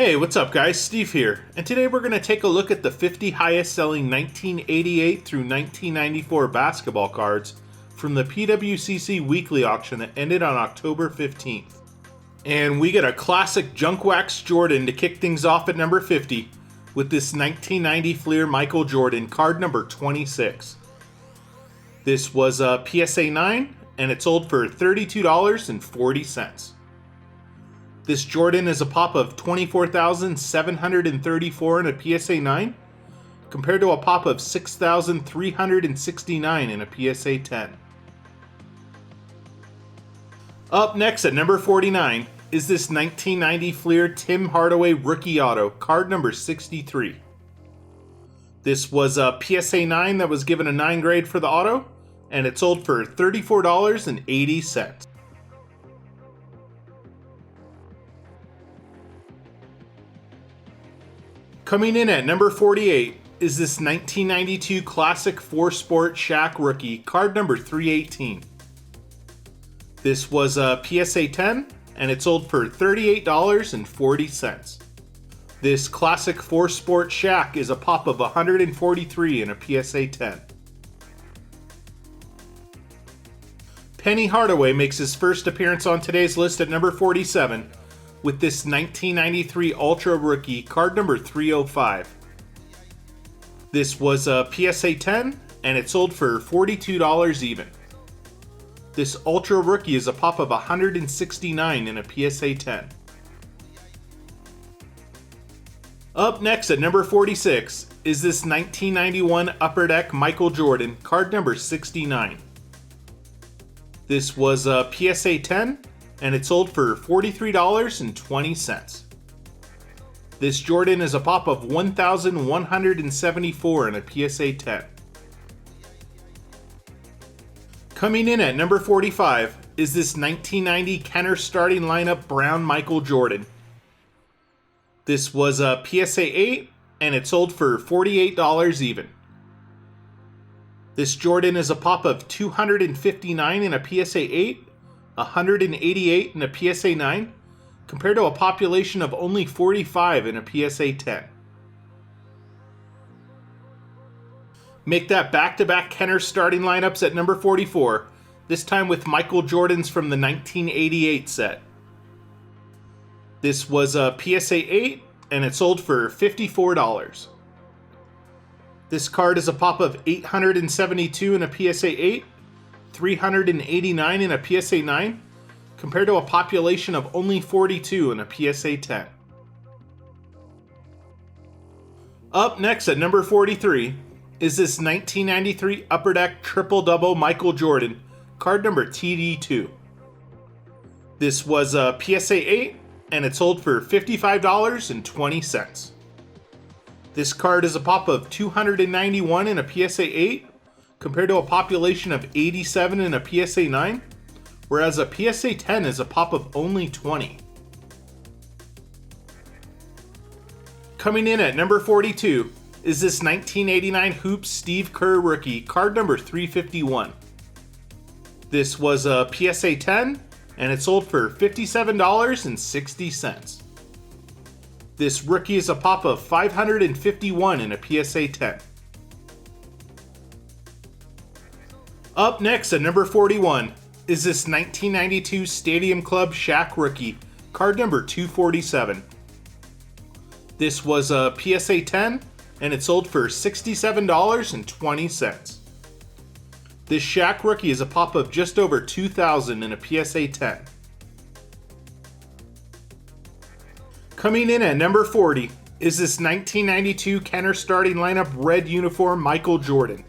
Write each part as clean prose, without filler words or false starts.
Hey, what's up guys? Steve here, and today we're going to take a look at the 50 highest selling 1988 through 1994 basketball cards from the PWCC weekly auction that ended on October 15th. And we get a classic junk wax Jordan to kick things off at number 50 with this 1990 Fleer Michael Jordan card number 26. This was a PSA 9 and it sold for $32.40. This Jordan is a pop of 24,734 in a PSA 9, compared to a pop of 6,369 in a PSA 10. Up next at number 49 is this 1990 Fleer Tim Hardaway Rookie Auto, card number 63. This was a PSA 9 that was given a 9 grade for the auto, and it sold for $34.80. Coming in at number 48 is this 1992 Classic 4 Sport Shaq Rookie, card number 318. This was a PSA 10, and it sold for $38.40. This Classic 4 Sport Shaq is a pop of 143 in a PSA 10. Penny Hardaway makes his first appearance on today's list at number 47. With this 1993 Ultra Rookie, card number 305. This was a PSA 10, and it sold for $42 even. This Ultra Rookie is a pop of 169 in a PSA 10. Up next at number 46 is this 1991 Upper Deck Michael Jordan, card number 69. This was a PSA 10, and it sold for $43.20. This Jordan is a pop of 1,174 in a PSA 10. Coming in at number 45 is this 1990 Kenner starting lineup Brown Michael Jordan. This was a PSA 8, and it sold for $48 even. This Jordan is a pop of 259 in a PSA 8, 188 in a PSA 9, compared to a population of only 45 in a PSA 10. Make that back-to-back Kenner starting lineups at number 44, this time with Michael Jordans from the 1988 set. This was a PSA 8, and it sold for $54. This card is a pop of 872 in a PSA 8, 389 in a PSA 9, compared to a population of only 42 in a PSA 10. Up next at number 43 is this 1993 Upper Deck Triple Double Michael Jordan, card number TD2. This was a PSA 8, and it sold for $55.20. This card is a pop of 291 in a PSA 8, compared to a population of 87 in a PSA 9, whereas a PSA 10 is a pop of only 20. Coming in at number 42 is this 1989 Hoops Steve Kerr Rookie, card number 351. This was a PSA 10, and it sold for $57.60. This rookie is a pop of 551 in a PSA 10. Up next at number 41 is this 1992 Stadium Club Shaq Rookie, card number 247. This was a PSA 10, and it sold for $67.20. This Shaq Rookie is a pop of just over 2,000 in a PSA 10. Coming in at number 40 is this 1992 Kenner starting lineup red uniform Michael Jordan.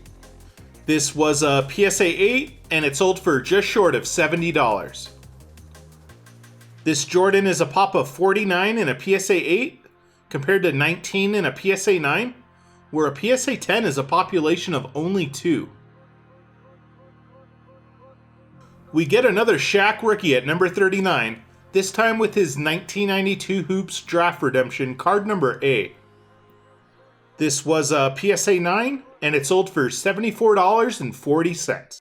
This was a PSA 8, and it sold for just short of $70. This Jordan is a pop of 49 in a PSA 8, compared to 19 in a PSA 9, where a PSA 10 is a population of only 2. We get another Shaq Rookie at number 39, this time with his 1992 Hoops Draft Redemption, card number A. This was a PSA 9, and it sold for $74.40.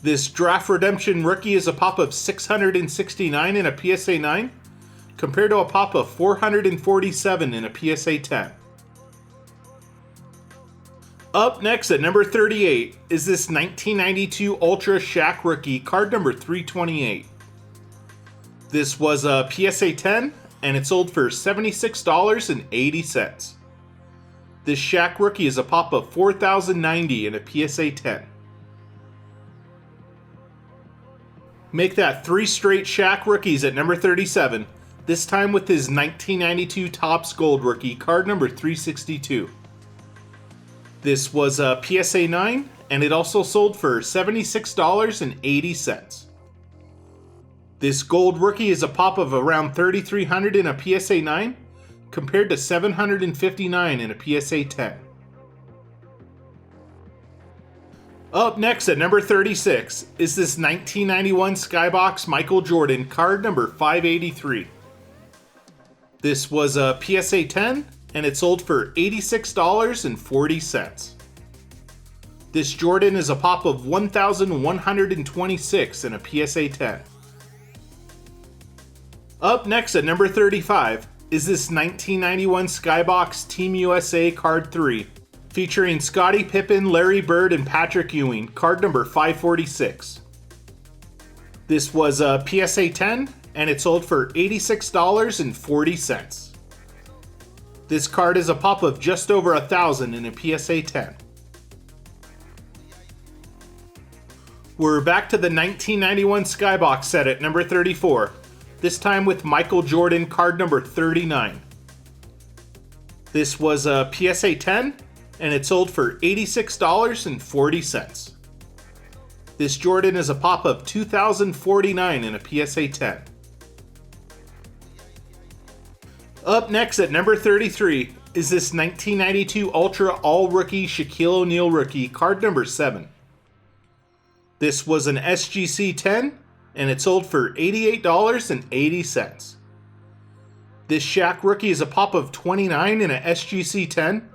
This Draft Redemption Rookie is a pop of 669 in a PSA 9, compared to a pop of 447 in a PSA 10. Up next at number 38 is this 1992 Ultra Shaq rookie, card number 328. This was a PSA 10, and it sold for $76.80. This Shaq rookie is a pop of 4,090 in a PSA 10. Make that 3 straight Shaq rookies at number 37, this time with his 1992 Topps Gold rookie, card number 362. This was a PSA 9, and it also sold for $76.80. This gold rookie is a pop of around 3,300 in a PSA 9, compared to 759 in a PSA 10. Up next at number 36 is this 1991 Skybox Michael Jordan, card number 583. This was a PSA 10, and it sold for $86.40. This Jordan is a pop of 1,126 in a PSA 10. Up next at number 35 is this 1991 Skybox Team USA Card 3, featuring Scottie Pippen, Larry Bird, and Patrick Ewing, card number 546. This was a PSA 10, and it sold for $86.40. This card is a pop of just over 1,000 in a PSA 10. We're back to the 1991 Skybox set at number 34, this time with Michael Jordan, card number 39. This was a PSA 10, and it sold for $86.40. This Jordan is a pop of 2,049 in a PSA 10. Up next at number 33 is this 1992 Ultra All-Rookie Shaquille O'Neal rookie, card number 7. This was an SGC 10, and it sold for $88.80. This Shaq rookie is a pop of 29 in a SGC 10,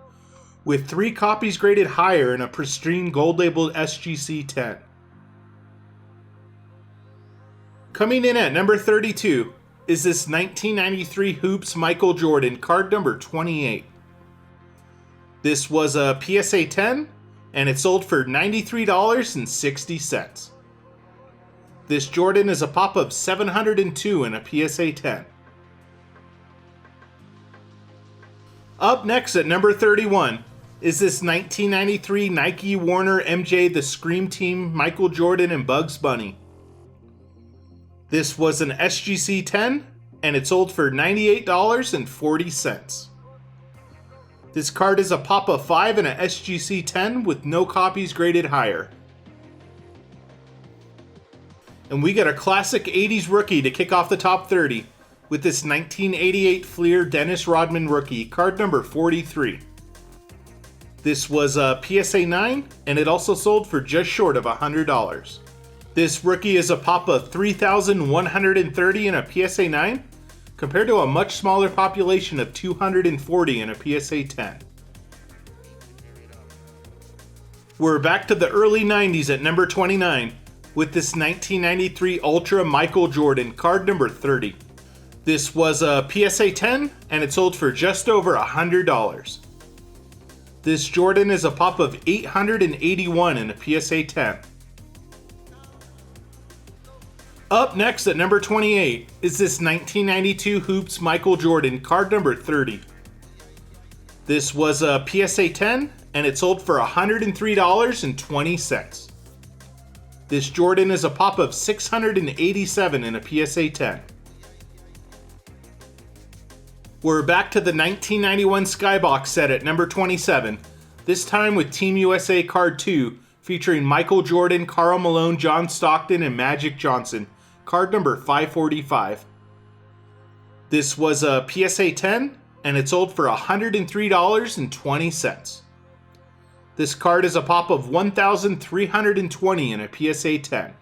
with 3 copies graded higher in a pristine gold-labeled SGC 10. Coming in at number 32 is this 1993 Hoops Michael Jordan, card number 28. This was a PSA 10, and it sold for $93.60. This Jordan is a pop of 702 in a PSA 10. Up next at number 31 is this 1993 Nike Warner MJ The Scream Team Michael Jordan and Bugs Bunny. This was an SGC 10, and it sold for $98.40. This card is a pop of 5 in a SGC 10 with no copies graded higher. And we got a classic 80s rookie to kick off the top 30 with this 1988 Fleer Dennis Rodman rookie, card number 43. This was a PSA 9, and it also sold for just short of $100. This rookie is a pop of 3,130 in a PSA 9, compared to a much smaller population of 240 in a PSA 10. We're back to the early 90s at number 29 with this 1993 Ultra Michael Jordan, card number 30. This was a PSA 10, and it sold for just over $100. This Jordan is a pop of 881 in a PSA 10. Up next at number 28 is this 1992 Hoops Michael Jordan, card number 30. This was a PSA 10, and it sold for $103.20. This Jordan is a pop of 687 in a PSA 10. We're back to the 1991 Skybox set at number 27, this time with Team USA Card 2, featuring Michael Jordan, Karl Malone, John Stockton, and Magic Johnson, card number 545. This was a PSA 10, and it sold for $103.20. This card is a pop of 1,320 in a PSA 10.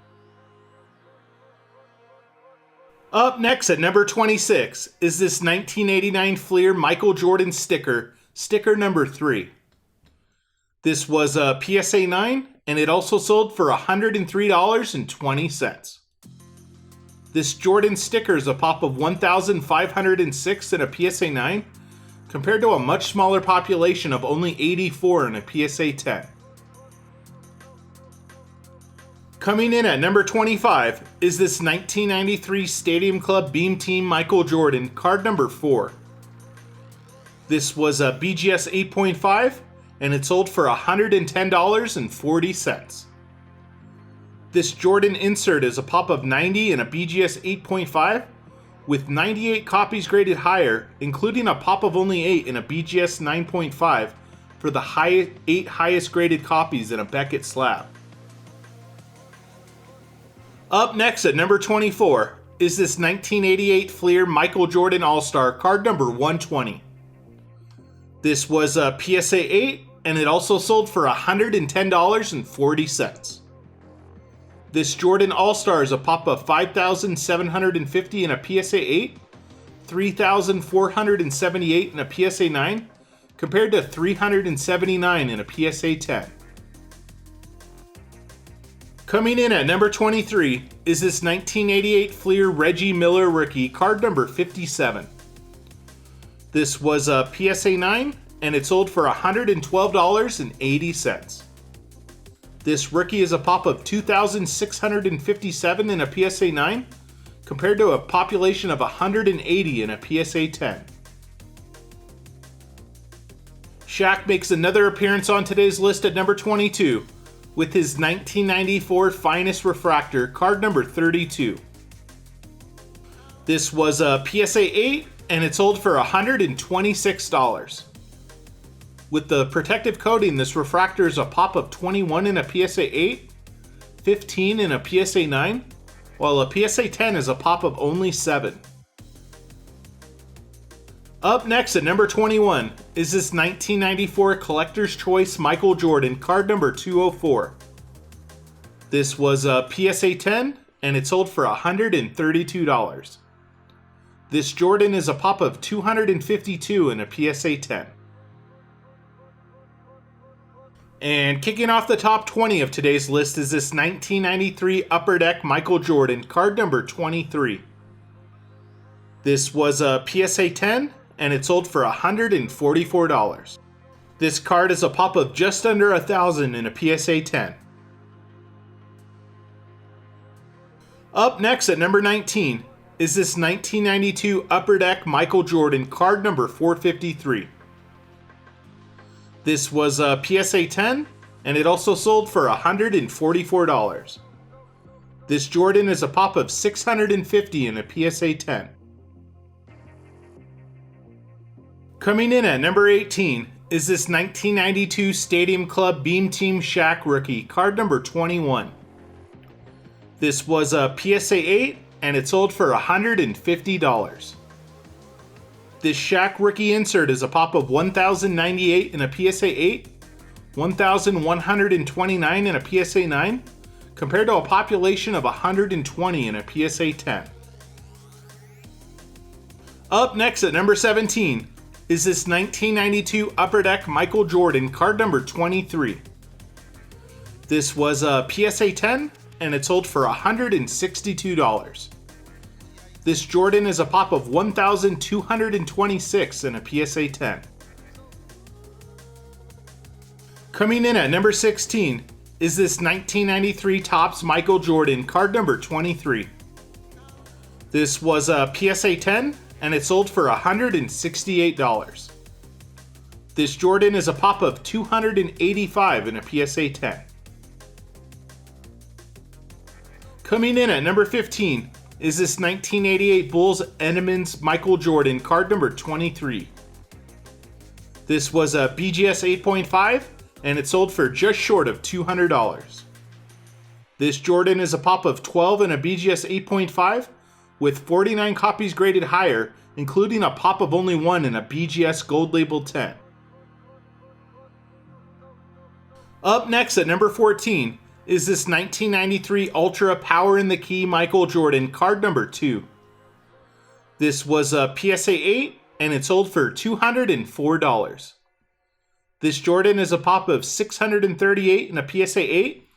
Up next at number 26 is this 1989 Fleer Michael Jordan sticker, sticker number 3. This was a PSA 9, and it also sold for $103.20. This Jordan sticker is a pop of 1,506 in a PSA 9, compared to a much smaller population of only 84 in a PSA 10. Coming in at number 25 is this 1993 Stadium Club Beam Team Michael Jordan, card number 4. This was a BGS 8.5, and it sold for $110.40. This Jordan insert is a pop of 90 in a BGS 8.5, with 98 copies graded higher, including a pop of only 8 in a BGS 9.5 for the 8 highest graded copies in a Beckett slab. Up next at number 24 is this 1988 Fleer Michael Jordan All-Star, card number 120. This was a PSA 8, and it also sold for $110.40. This Jordan All-Star is a pop of 5,750 in a PSA 8, 3,478 in a PSA 9, compared to 379 in a PSA 10. Coming in at number 23 is this 1988 Fleer Reggie Miller rookie, card number 57. This was a PSA 9, and it sold for $112.80. This rookie is a pop of 2,657 in a PSA 9, compared to a population of 180 in a PSA 10. Shaq makes another appearance on today's list at number 22, with his 1994 Finest Refractor, card number 32. This was a PSA 8, and it sold for $126. With the protective coating, this refractor is a pop of 21 in a PSA 8, 15 in a PSA 9, while a PSA 10 is a pop of only 7. Up next at number 21 is this 1994 Collector's Choice Michael Jordan, card number 204. This was a PSA 10, and it sold for $132. This Jordan is a pop of 252 in a PSA 10. And kicking off the top 20 of today's list is this 1993 Upper Deck Michael Jordan, card number 23. This was a PSA 10, and it sold for $144. This card is a pop of just under 1,000 in a PSA 10. Up next at number 19 is this 1992 Upper Deck Michael Jordan, card number 453. This was a PSA 10, and it also sold for $144. This Jordan is a pop of 650 in a PSA 10. Coming in at number 18 is this 1992 Stadium Club Beam Team Shaq rookie, card number 21. This was a PSA 8, and it sold for $150. This Shaq rookie insert is a pop of 1,098 in a PSA 8, 1,129 in a PSA 9, compared to a population of 120 in a PSA 10. Up next at number 17 is this 1992 Upper Deck Michael Jordan, card number 23. This was a PSA 10, and it sold for $162. This Jordan is a pop of 1,226 in a PSA 10. Coming in at number 16 is this 1993 Topps Michael Jordan, card number 23. This was a PSA 10, and it sold for $168. This Jordan is a pop of 285 in a PSA 10. Coming in at number 15 is this 1988 Bulls Edmonds Michael Jordan, card number 23. This was a BGS 8.5, and it sold for just short of $200. This Jordan is a pop of 12 in a BGS 8.5, with 49 copies graded higher, including a pop of only 1 in a BGS Gold Label 10. Up next at number 14 is this 1993 Ultra Power in the Key Michael Jordan, card number 2. This was a PSA 8, and it sold for $204. This Jordan is a pop of 638 in a PSA 8,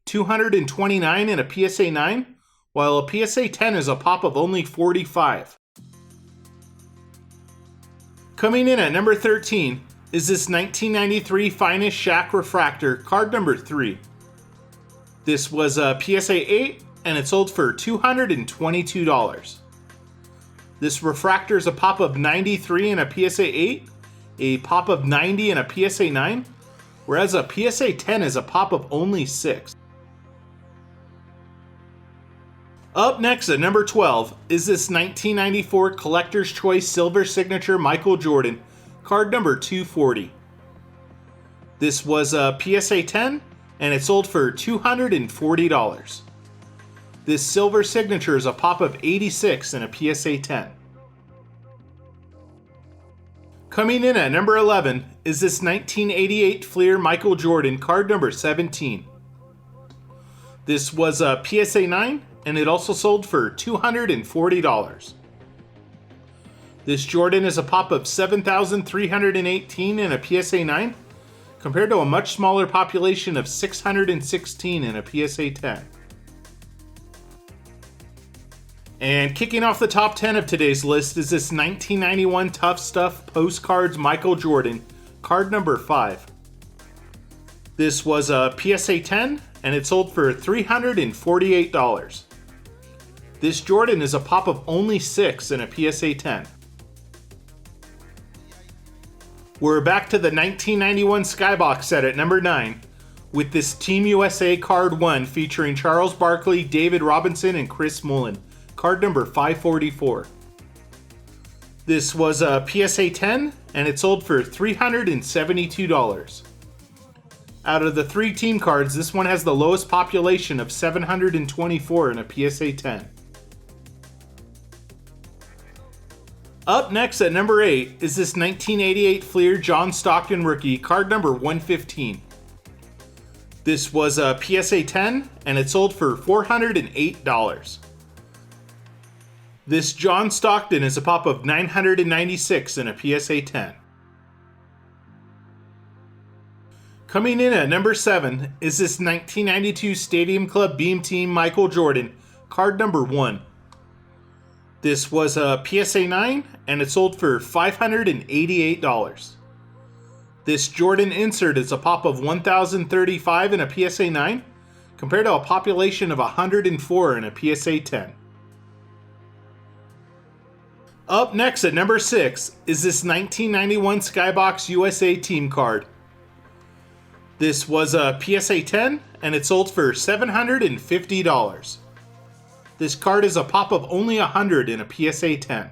229 in a PSA 9, while a PSA 10 is a pop of only $45. Coming in at number 13 is this 1993 Finest Shaq Refractor, card number 3. This was a PSA 8 and it sold for $222. This refractor is a pop of 93 in a PSA 8, a pop of 90 in a PSA 9, whereas a PSA 10 is a pop of only 6. Up next at number 12 is this 1994 Collector's Choice Silver Signature Michael Jordan, card number 240. This was a PSA 10 and it sold for $240. This silver signature is a pop of 86 in a PSA 10. Coming in at number 11 is this 1988 Fleer Michael Jordan, card number 17. This was a PSA 9 and it also sold for $240. This Jordan is a pop of 7,318 in a PSA 9, compared to a much smaller population of 616 in a PSA 10. And kicking off the top 10 of today's list is this 1991 Tough Stuff Postcards Michael Jordan, card number 5. This was a PSA 10 and it sold for $348. This Jordan is a pop of only 6 in a PSA 10. We're back to the 1991 Skybox set at number 9 with this Team USA card 1 featuring Charles Barkley, David Robinson, and Chris Mullin, card number 544. This was a PSA 10 and it sold for $372. Out of the 3 team cards, this one has the lowest population of 724 in a PSA 10. Up next at number 8 is this 1988 Fleer John Stockton rookie, card number 115. This was a PSA 10 and it sold for $408. This John Stockton is a pop of 996 in a PSA 10. Coming in at number 7 is this 1992 Stadium Club Beam Team Michael Jordan, card number 1. This was a PSA 9 and it sold for $588. This Jordan insert is a pop of 1,035 in a PSA 9 compared to a population of 104 in a PSA 10. Up next at number 6 is this 1991 Skybox USA team card. This was a PSA 10 and it sold for $750. This card is a pop of only 100 in a PSA 10.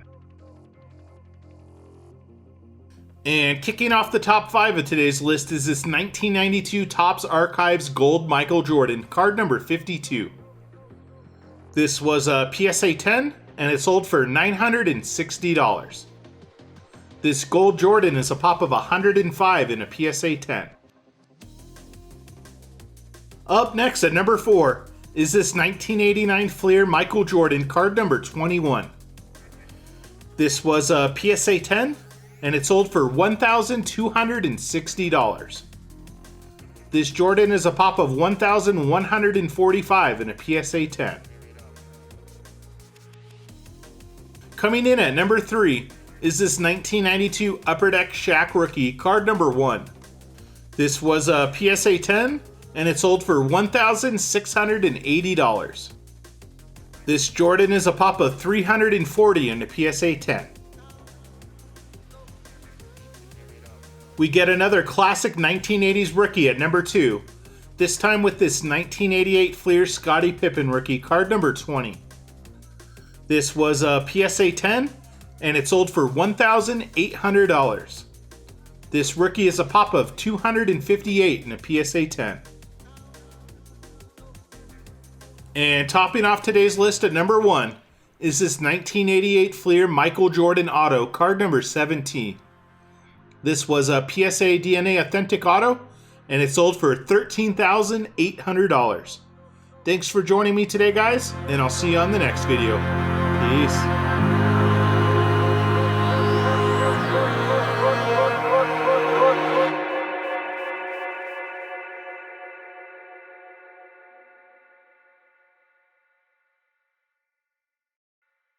And kicking off the top 5 of today's list is this 1992 Topps Archives Gold Michael Jordan, card number 52. This was a PSA 10 and it sold for $960. This Gold Jordan is a pop of 105 in a PSA 10. Up next at number 4 is this 1989 Fleer Michael Jordan, card number 21. This was a PSA 10 and it sold for $1,260. This Jordan is a pop of 1,145 in a PSA 10. Coming in at number 3 is this 1992 Upper Deck Shaq rookie, card number 1. This was a PSA 10 and it sold for $1,680. This Jordan is a pop of 340 in a PSA 10. We get another classic 1980s rookie at number 2, this time with this 1988 Fleer Scottie Pippen rookie, card number 20. This was a PSA 10 and it sold for $1,800. This rookie is a pop of 258 in a PSA 10. And topping off today's list at number 1 is this 1988 Fleer Michael Jordan Auto, card number 17. This was a PSA DNA Authentic Auto, and it sold for $13,800. Thanks for joining me today, guys, and I'll see you on the next video. Peace.